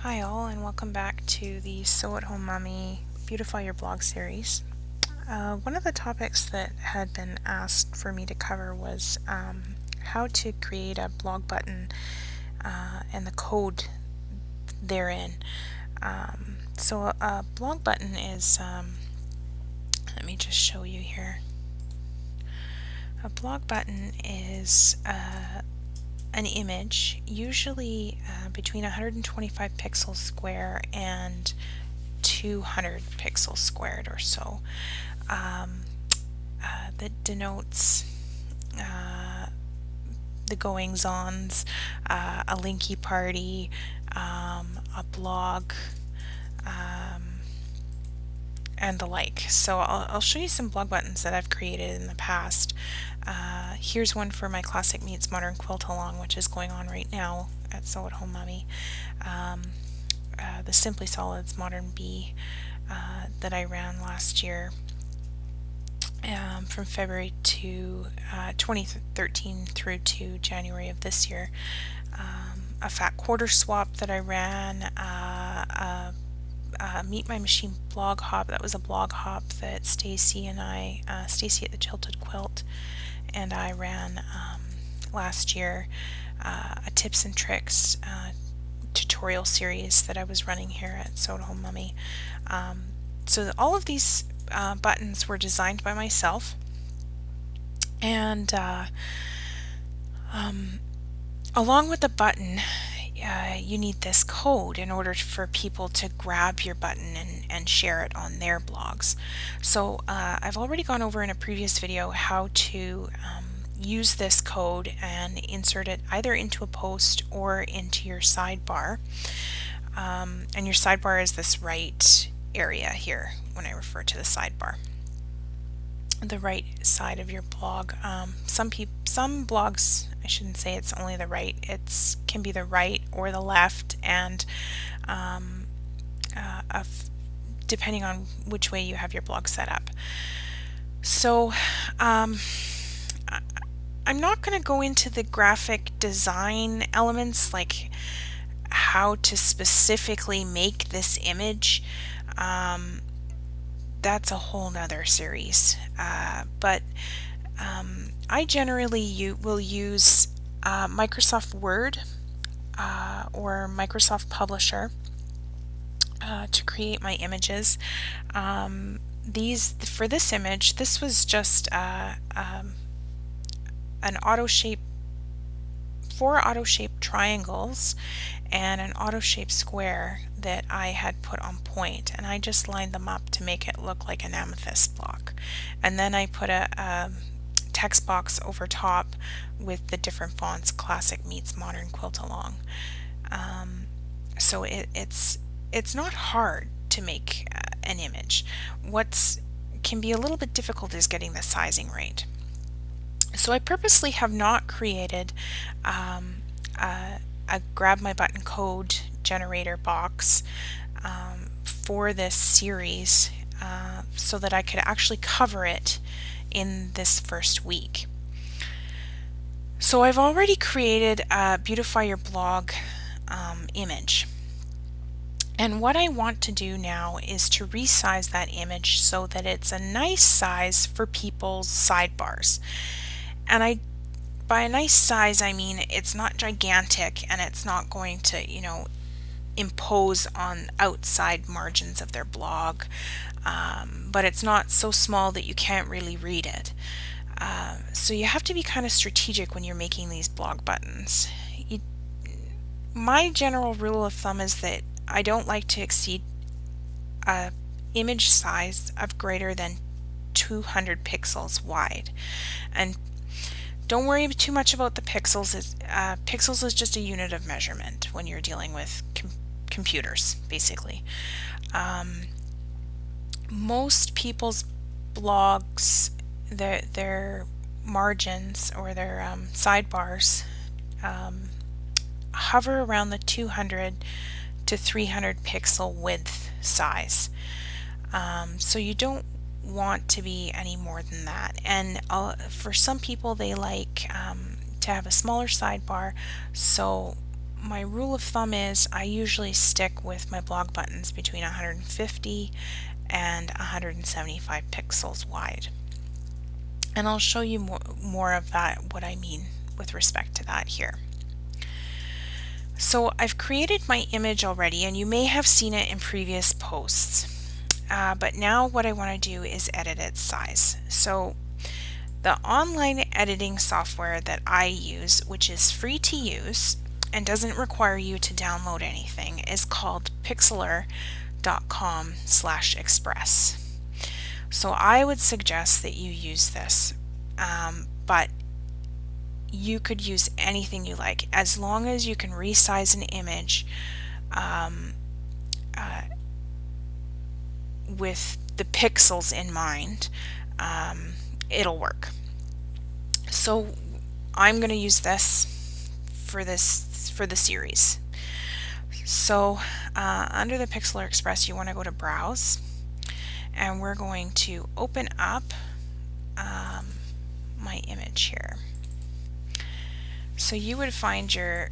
Hi all, and welcome back to the Sew at Home Mommy Beautify Your Blog series. One of the topics that had been asked for me to cover was how to create a blog button and the code therein. So a blog button is, let me just show you here. A blog button is an image, usually between 125 pixels square and 200 pixels squared or so, that denotes the goings-ons, a linky party, a blog, and the like. So I'll show you some blog buttons that I've created in the past. Here's one for my Classic Meets Modern Quilt Along, which is going on right now at Sew at Home Mommy. The Simply Solids Modern Bee that I ran last year from February to 2013 through to January of this year. A fat quarter swap that I ran, Meet My Machine blog hop. That was a blog hop that Stacy and I, Stacy at the Tilted Quilt, and I ran last year. A tips and tricks tutorial series that I was running here at Sew at Home Mommy. So all of these buttons were designed by myself, and along with the button you need this code in order for people to grab your button and share it on their blogs. So I've already gone over in a previous video how to use this code and insert it either into a post or into your sidebar. And your sidebar is this right area here when I refer to the sidebar. The right side of your blog. Some blogs, I shouldn't say it's only the right, it can be the right or the left, and depending on which way you have your blog set up. So I'm not going to go into the graphic design elements, like how to specifically make this image. That's a whole nother series, but I generally will use Microsoft Word or Microsoft Publisher to create my images. For this image, this was just an four auto-shaped triangles and an auto-shaped square that I had put on point, and I just lined them up to make it look like an amethyst block. And then I put a text box over top with the different fonts, Classic Meets Modern Quilt Along. So it's not hard to make an image. What can be a little bit difficult is getting the sizing right. So I purposely have not created a grab my button code generator box for this series so that I could actually cover it in this first week. So I've already created a Beautify Your Blog image. And what I want to do now is to resize that image so that it's a nice size for people's sidebars. And by a nice size, I mean it's not gigantic and it's not going to, impose on outside margins of their blog, but it's not so small that you can't really read it. So you have to be kind of strategic when you're making these blog buttons. My general rule of thumb is that I don't like to exceed a image size of greater than 200 pixels wide. And don't worry too much about the pixels. Pixels is just a unit of measurement when you're dealing with computers, basically. Most people's blogs, their margins or their sidebars hover around the 200 to 300 pixel width size. So you don't want to be any more than that, and for some people they like to have a smaller sidebar, so my rule of thumb is I usually stick with my blog buttons between 150 and 175 pixels wide. And I'll show you more of that, what I mean with respect to that here. So I've created my image already, and you may have seen it in previous posts. But now what I want to do is edit its size. So the online editing software that I use, which is free to use and doesn't require you to download anything, is called pixlr.com/express. So I would suggest that you use this, but you could use anything you like as long as you can resize an image with the pixels in mind. It'll work. So I'm going to use this for the series. So under the Pixlr Express, you want to go to Browse, and we're going to open up my image here. So you would find your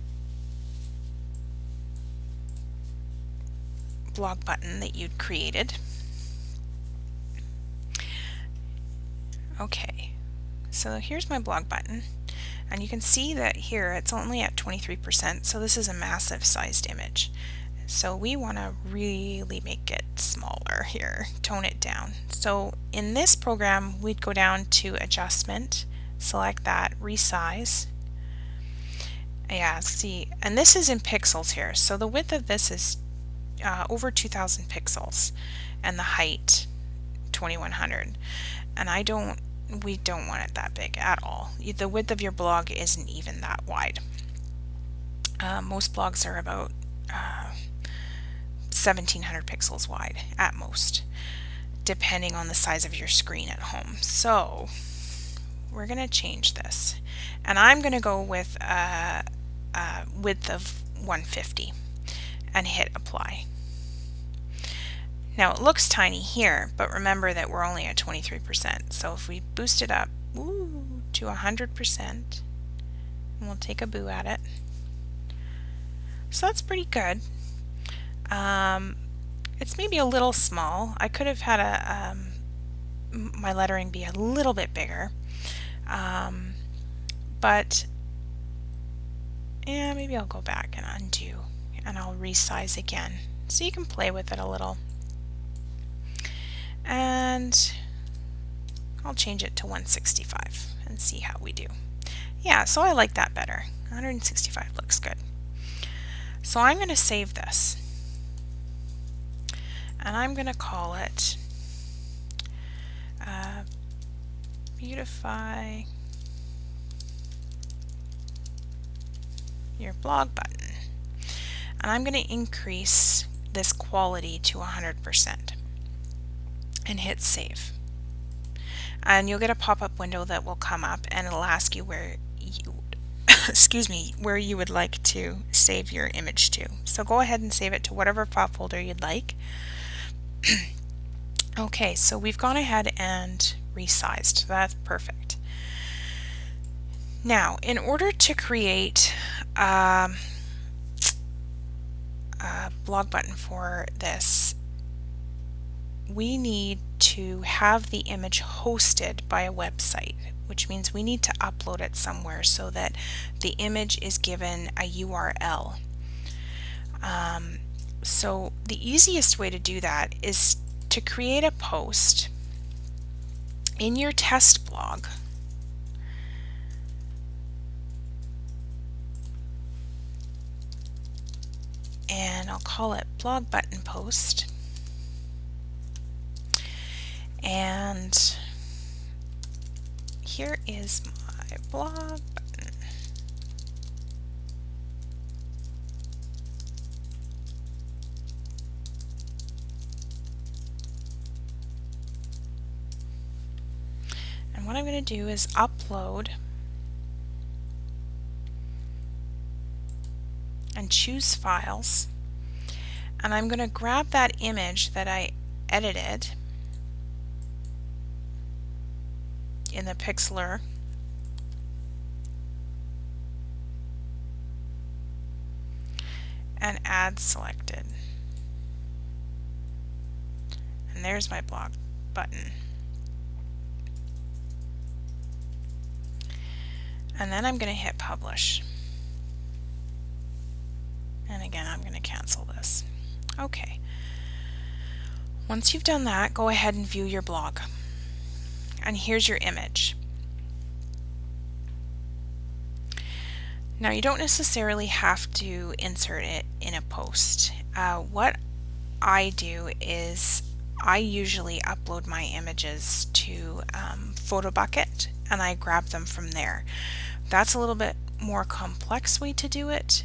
blog button that you'd created. Okay, so here's my blog button, and you can see that here it's only at 23%, so this is a massive sized image. So we want to really make it smaller here, tone it down. So in this program, we'd go down to Adjustment, select that, Resize. Yeah, see, and this is in pixels here. So the width of this is over 2,000 pixels, and the height 2,100. And we don't want it that big at all. The width of your blog isn't even that wide. Most blogs are about 1,700 pixels wide at most, depending on the size of your screen at home. So we're going to change this, and I'm going to go with a width of 150 and hit apply. Now it looks tiny here, but remember that we're only at 23%. So if we boost it up to 100%, and we'll take a boo at it. So that's pretty good. It's maybe a little small. I could have had my lettering be a little bit bigger, but yeah, maybe I'll go back and undo, and I'll resize again so you can play with it a little. And I'll change it to 165 and see how we do. Yeah, so I like that better. 165 looks good. So I'm going to save this, and I'm going to call it Beautify Your Blog Button. And I'm going to increase this quality to 100% and hit save. And you'll get a pop-up window that will come up, and it'll ask you where you where you would like to save your image to. So go ahead and save it to whatever file folder you'd like. Okay, so we've gone ahead and resized. That's perfect. Now, in order to create a blog button for this, we need to have the image hosted by a website, which means we need to upload it somewhere so that the image is given a URL. So the easiest way to do that is to create a post in your test blog. And I'll call it blog button post. And here is my blog button. And what I'm going to do is upload and choose files. And I'm going to grab that image that I edited in the Pixlr and add selected. And there's my blog button. And then I'm going to hit publish. And again, I'm going to cancel this. Okay. Once you've done that, go ahead and view your blog. And here's your image. Now you don't necessarily have to insert it in a post. What I do is I usually upload my images to PhotoBucket and I grab them from there. That's a little bit more complex way to do it.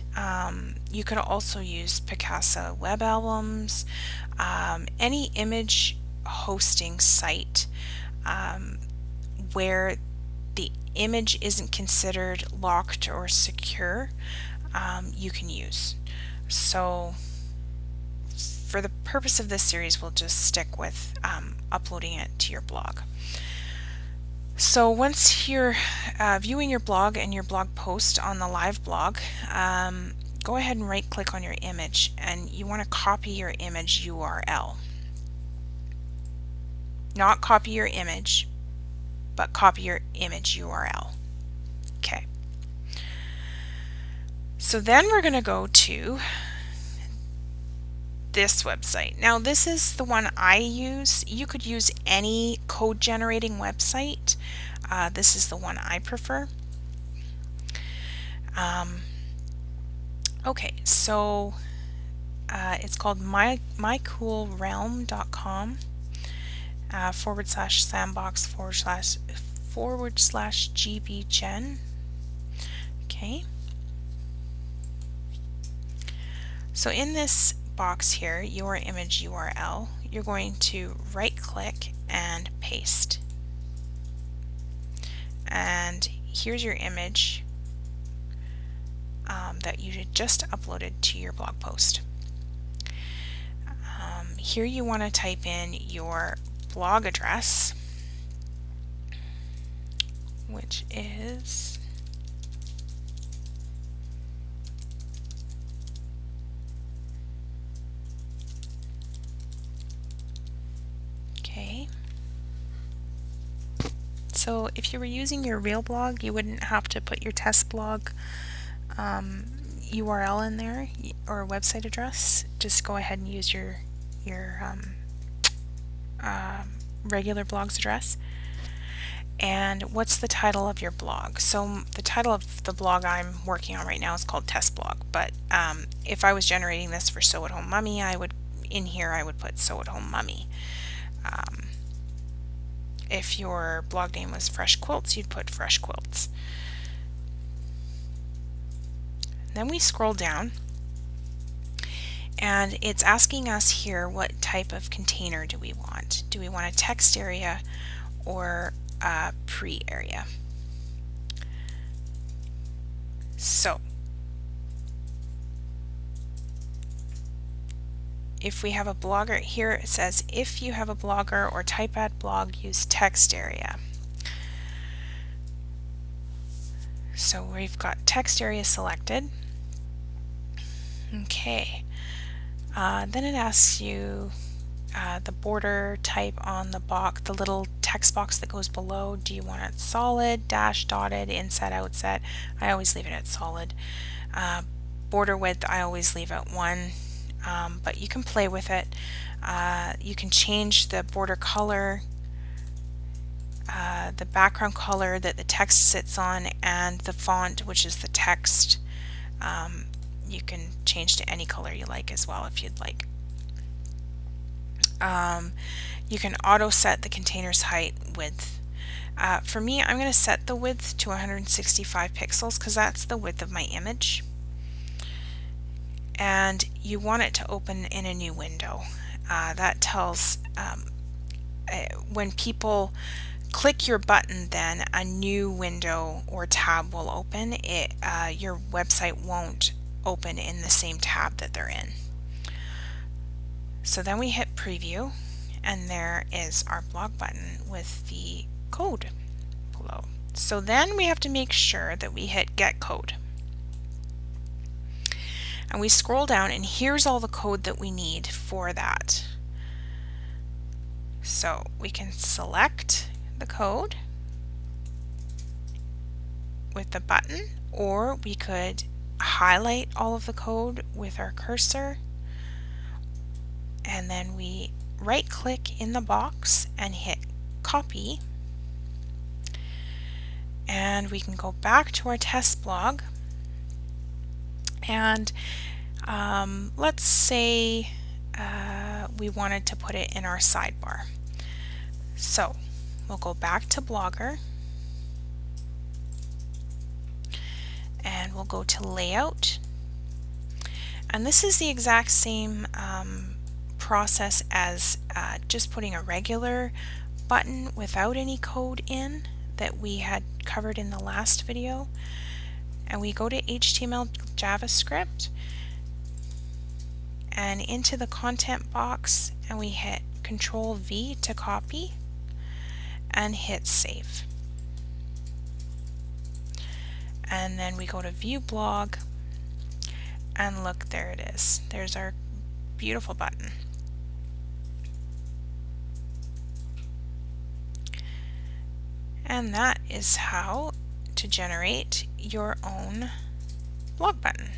You could also use Picasa Web Albums, any image hosting site where the image isn't considered locked or secure, you can use. So for the purpose of this series, we'll just stick with uploading it to your blog. So once you're viewing your blog and your blog post on the live blog, go ahead and right click on your image and you want to copy your image URL. Not copy your image, but copy your image URL. Okay. So then we're going to go to this website. Now this is the one I use. You could use any code generating website. This is the one I prefer. Okay, so it's called mycoolrealm.com /sandbox/gbgen. Okay. So in this box here, your image URL, you're going to right click and paste. And here's your image that you just uploaded to your blog post. Here you want to type in your blog address, which is okay. So if you were using your real blog, you wouldn't have to put your test blog URL in there or website address. Just go ahead and use your regular blog's address. And what's the title of your blog? So the title of the blog I'm working on right now is called Test Blog, but if I was generating this for Sew at Home Mummy, I would put Sew at Home Mummy. If your blog name was Fresh Quilts, you'd put Fresh Quilts. Then we scroll down and it's asking us here what type of container do we want. Do we want a text area or a pre area? So if we have a blogger here, it says if you have a blogger or typepad blog, use text area. So we've got text area selected. Okay. Then it asks you the border type on the box, the little text box that goes below. Do you want it solid, dash, dotted, inset, outset? I always leave it at solid. Border width, I always leave at 1, but you can play with it. You can change the border color, the background color that the text sits on, and the font, which is the text. You can change to any color you like as well if you'd like. You can auto set the container's height width. For me, I'm going to set the width to 165 pixels because that's the width of my image. And you want it to open in a new window. That tells when people click your button, then a new window or tab will open. Your website won't open in the same tab that they're in. So then we hit preview and there is our blog button with the code below. So then we have to make sure that we hit get code. And we scroll down and here's all the code that we need for that. So we can select the code with the button, or we could highlight all of the code with our cursor, and then we right click in the box and hit copy, and we can go back to our test blog, and let's say we wanted to put it in our sidebar. So we'll go back to Blogger and we'll go to Layout, and this is the exact same process as just putting a regular button without any code in that we had covered in the last video. And we go to HTML JavaScript and into the content box, and we hit Control V to copy and hit save. And then we go to View Blog, and look, there it is. There's our beautiful button. And that is how to generate your own blog button.